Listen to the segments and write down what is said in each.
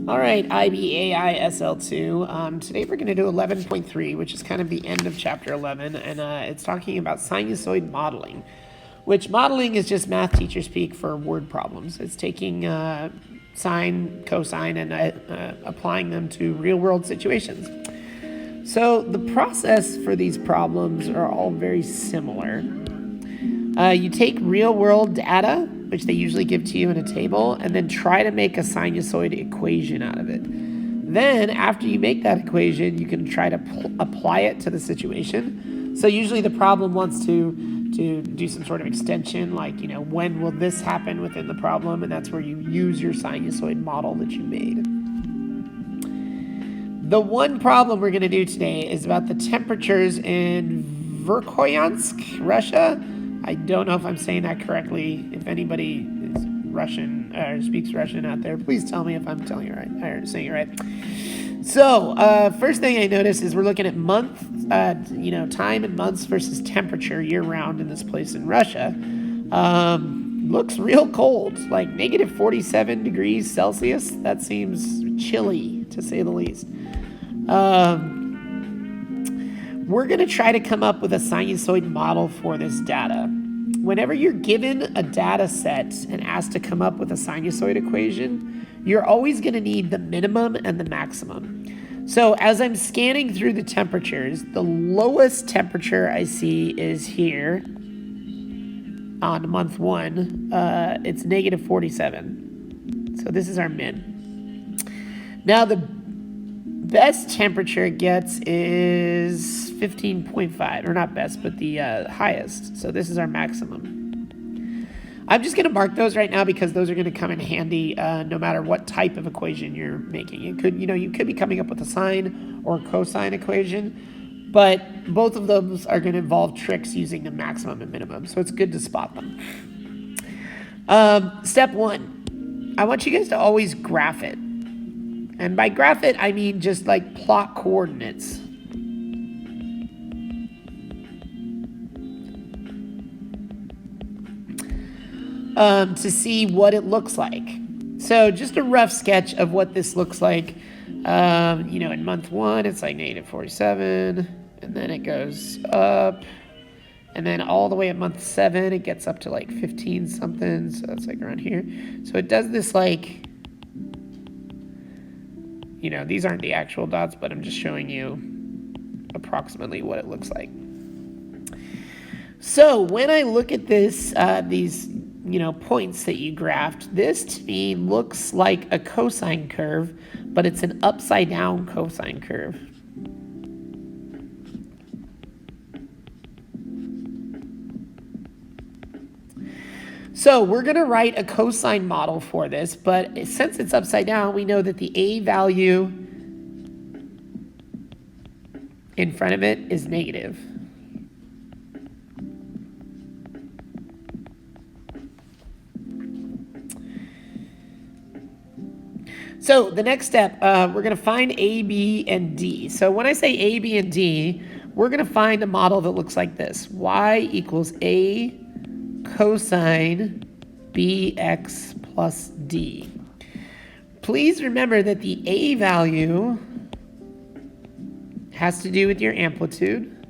All right, IBAISL2. Today we're going to do 11.3, which is kind of the end of chapter 11, and it's talking about sinusoid modeling, which modeling is just math teacher speak for word problems. It's taking sine, cosine, and applying them to real-world situations. So the process for these problems are all very similar. You take real-world data, which they usually give to you in a table, and then try to make a sinusoid equation out of it. Then, after you make that equation, you can try to apply it to the situation. So usually the problem wants to do some sort of extension, like, when will this happen within the problem? And that's where you use your sinusoid model that you made. The one problem we're going to do today is about the temperatures in Verkhoyansk, Russia. I don't know if I'm saying that correctly. If anybody is Russian or speaks Russian out there, please tell me if I'm telling you right or saying it right. So, first thing I noticed is we're looking at month, time in months versus temperature year-round in this place in Russia. Looks real cold, like negative 47 degrees Celsius. That seems chilly, to say the least. We're going to try to come up with a sinusoid model for this data. Whenever you're given a data set and asked to come up with a sinusoid equation, you're always going to need the minimum and the maximum. So as I'm scanning through the temperatures, the lowest temperature I see is here on month 1. It's negative 47. So this is our min. Now the best temperature it gets is 15.5, or not best, but the highest. So this is our maximum. I'm just going to mark those right now because those are going to come in handy no matter what type of equation you're making. It could, you could be coming up with a sine or cosine equation, but both of those are going to involve tricks using the maximum and minimum. So it's good to spot them. Step 1, I want you guys to always graph it. And by graph it, I mean just like plot coordinates. To see what it looks like. So just a rough sketch of what this looks like. In month 1, it's like negative 47, and then it goes up, and then all the way at month 7, it gets up to like 15 something. So that's like around here. So it does this like, these aren't the actual dots, but I'm just showing you approximately what it looks like. So when I look at this, these points that you graphed, this to me looks like a cosine curve, but it's an upside down cosine curve. So we're going to write a cosine model for this, but since it's upside down, we know that the A value in front of it is negative. So the next step, we're going to find A, B, and D. So when I say A, B, and D, we're going to find a model that looks like this. Y equals A cosine bx plus d. Please remember that the A value has to do with your amplitude.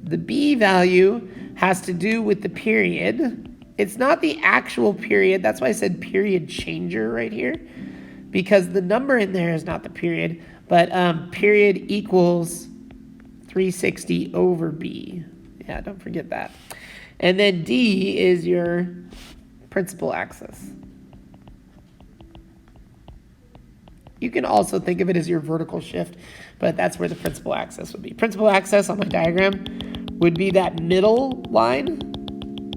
The B value has to do with the period. It's not the actual period. That's why I said period changer right here, because the number in there is not the period, but period equals 360 over B. Yeah, don't forget that. And then D is your principal axis. You can also think of it as your vertical shift, but that's where the principal axis would be. Principal axis on my diagram would be that middle line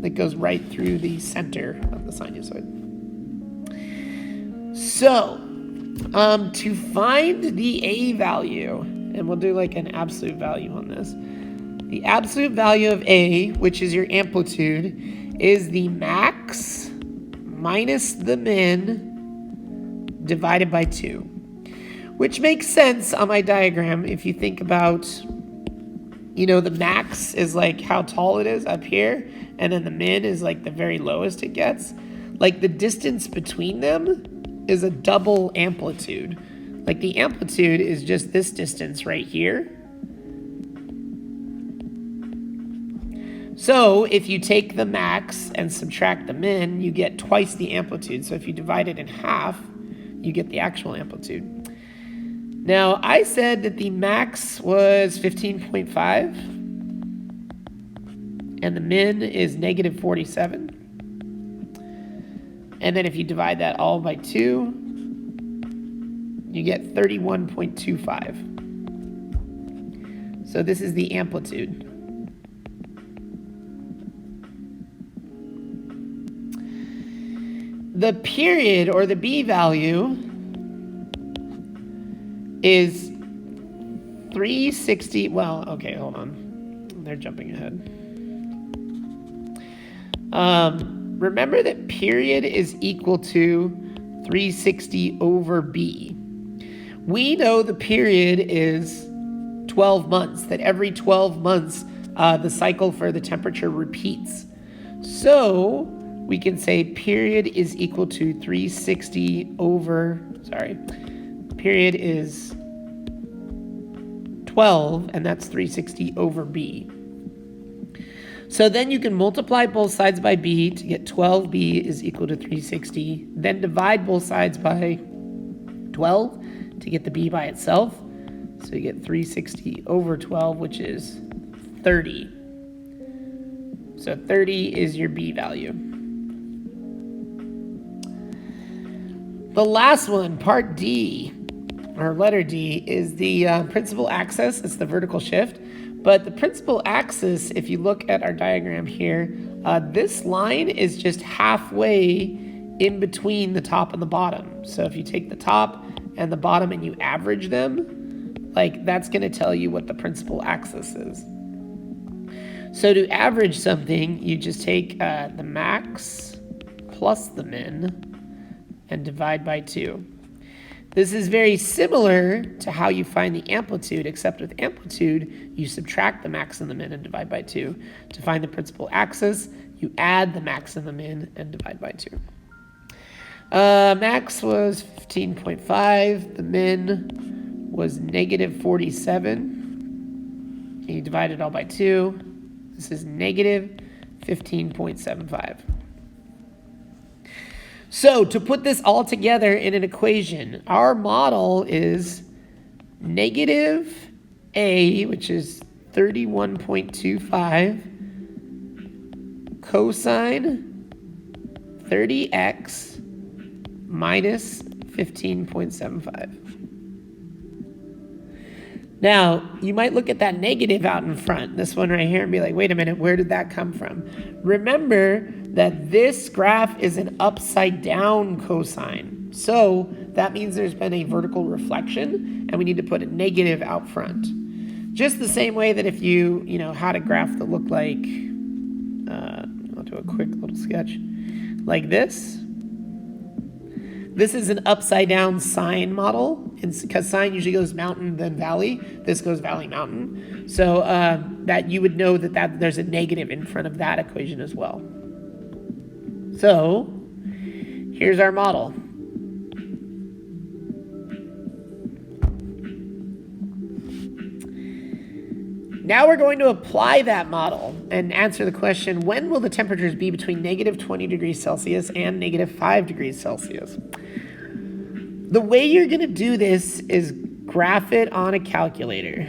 that goes right through the center of the sinusoid. So, to find the A value, and we'll do like an absolute value on this. The absolute value of A, which is your amplitude, is the max minus the min divided by 2, which makes sense on my diagram if you think about, the max is like how tall it is up here, and then the min is like the very lowest it gets. Like the distance between them is a double amplitude. Like the amplitude is just this distance right here. So if you take the max and subtract the min, you get twice the amplitude. So if you divide it in half, you get the actual amplitude. Now, I said that the max was 15.5, and the min is negative 47. And then if you divide that all by 2, you get 31.25. So this is the amplitude. The period, or the B value, is 360. Well, okay, hold on. They're jumping ahead. Remember that period is equal to 360 over B. We know the period is 12 months, that every 12 months the cycle for the temperature repeats. So we can say period is equal to 360 over, period is 12, and that's 360 over B. So then you can multiply both sides by B to get 12B is equal to 360, then divide both sides by 12 to get the B by itself. So you get 360 over 12, which is 30. So 30 is your B value. The last one, part D, or letter D, is the principal axis. It's the vertical shift. But the principal axis, if you look at our diagram here, this line is just halfway in between the top and the bottom. So if you take the top and the bottom and you average them, like that's going to tell you what the principal axis is. So to average something, you just take the max plus the min and divide by 2. This is very similar to how you find the amplitude, except with amplitude, you subtract the max and the min and divide by 2. To find the principal axis, you add the max and the min and divide by 2. Max was 15.5. The min was negative 47. And you divide it all by 2. This is negative 15.75. So to put this all together in an equation, our model is negative A, which is 31.25, cosine 30x minus 15.75. Now, you might look at that negative out in front, this one right here, and be like, wait a minute, where did that come from? Remember that this graph is an upside down cosine. So that means there's been a vertical reflection, and we need to put a negative out front. Just the same way that if you had a graph that looked like, I'll do a quick little sketch, like this. This is an upside down sine model, because sine usually goes mountain then valley. This goes valley mountain. So that you would know that there's a negative in front of that equation as well. So here's our model. Now we're going to apply that model and answer the question, when will the temperatures be between negative 20 degrees Celsius and negative 5 degrees Celsius? The way you're going to do this is graph it on a calculator.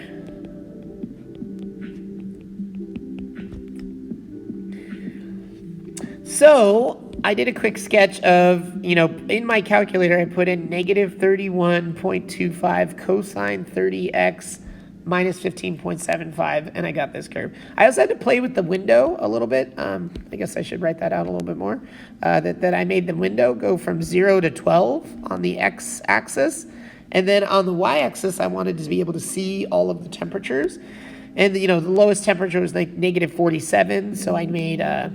So I did a quick sketch of, in my calculator, I put in negative 31.25 cosine 30x minus 15.75, and I got this curve. I also had to play with the window a little bit. I guess I should write that out a little bit more. That I made the window go from 0 to 12 on the x-axis, and then on the y-axis, I wanted to be able to see all of the temperatures. And the lowest temperature was like negative 47, so I made the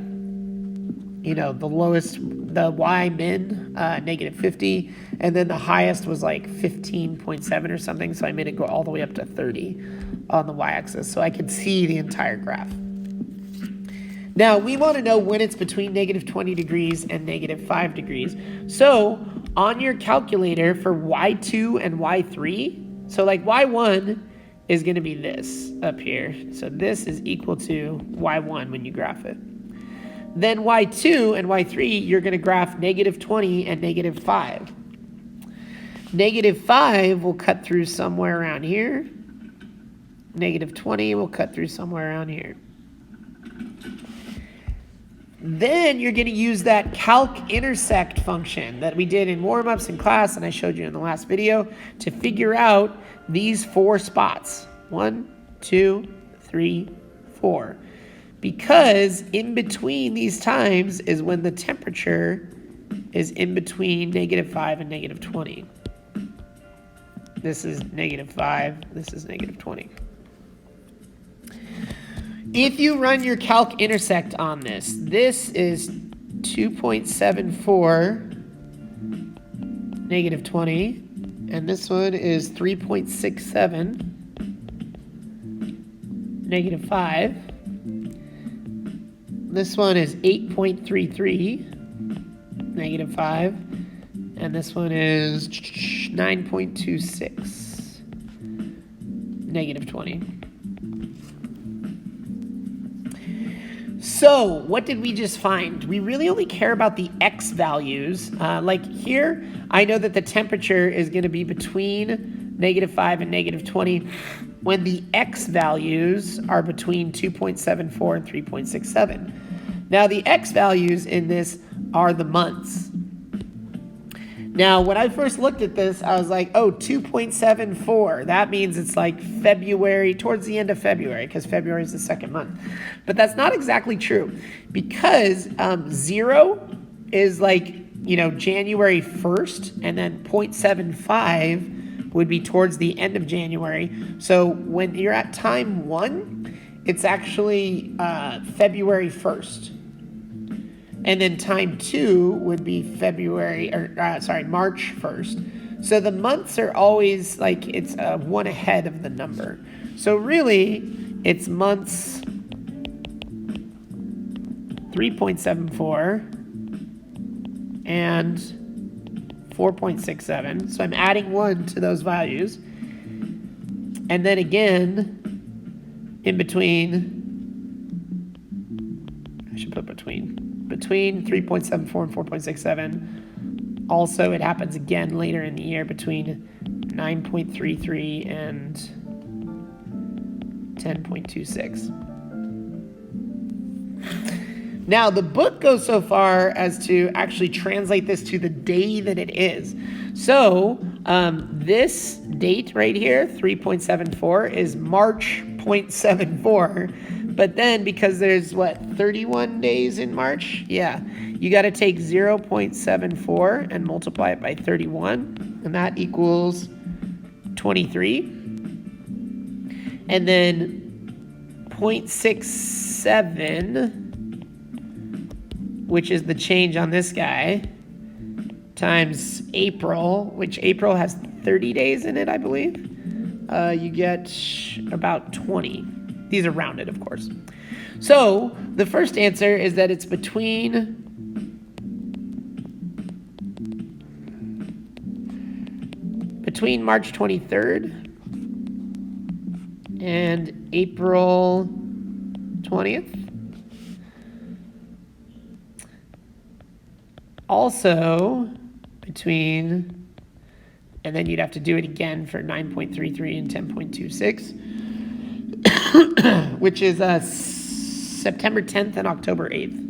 y min negative 50, and then the highest was like 15.7 or something, so I made it go all the way up to 30 on the y-axis, so I could see the entire graph. Now, we want to know when it's between negative 20 degrees and negative 5 degrees. So on your calculator for y2 and y3, so like y1 is going to be this up here. So this is equal to y1 when you graph it. Then y2 and y3, you're going to graph -20 and -5. -5 will cut through somewhere around here. -20 will cut through somewhere around here. Then you're going to use that calc intersect function that we did in warm-ups in class and I showed you in the last video to figure out these 4 spots. 1, 2, 3, 4. Because in between these times is when the temperature is in between -5 and -20. This is -5, this is -20. If you run your calc intersect on this, this is 2.74 -20, and this one is 3.67 -5. This one is 8.33 -5, and this one is 9.26 -20. So what did we just find? We really only care about the x values. Like here, I know that the temperature is going to be between -5 and -20 when the x values are between 2.74 and 3.67. Now the x values in this are the months. Now, when I first looked at this, I was like, oh, 2.74. That means it's like February, towards the end of February, because February is the second month. But that's not exactly true, because 0 is like, January 1st, and then 0.75 would be towards the end of January. So when you're at time 1, it's actually February 1st. And then time 2 would be March 1st. So the months are always like, it's 1 ahead of the number. So really, it's months 3.74 and 4.67. So I'm adding 1 to those values. And then again, in between, I should put between 3.74 and 4.67. Also, it happens again later in the year between 9.33 and 10.26. Now, the book goes so far as to actually translate this to the day that it is. So, this date right here, 3.74, is March 0.74. But then, because there's, 31 days in March? Yeah. You got to take 0.74 and multiply it by 31. And that equals 23. And then 0.67, which is the change on this guy, times April, which April has 30 days in it, I believe. You get about 20. These are rounded, of course. So the first answer is that it's between March 23rd and April 20th. Also between, and then you'd have to do it again for 9.33 and 10.26. which is September 10th and October 8th.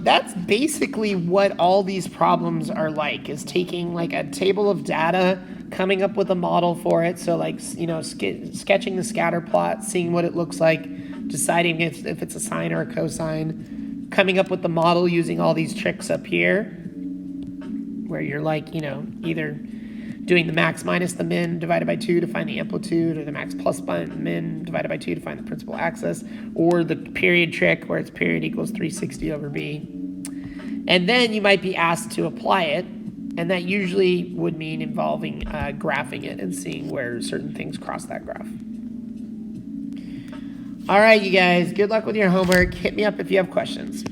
That's basically what all these problems are like, is taking like a table of data, coming up with a model for it. So like, sketching the scatter plot, seeing what it looks like, deciding if it's a sine or a cosine, coming up with the model using all these tricks up here, where you're like, either doing the max minus the min divided by 2 to find the amplitude, or the max plus min divided by 2 to find the principal axis, or the period trick where it's period equals 360 over b. And then you might be asked to apply it, and that usually would mean involving graphing it and seeing where certain things cross that graph. All right, you guys, good luck with your homework. Hit me up if you have questions.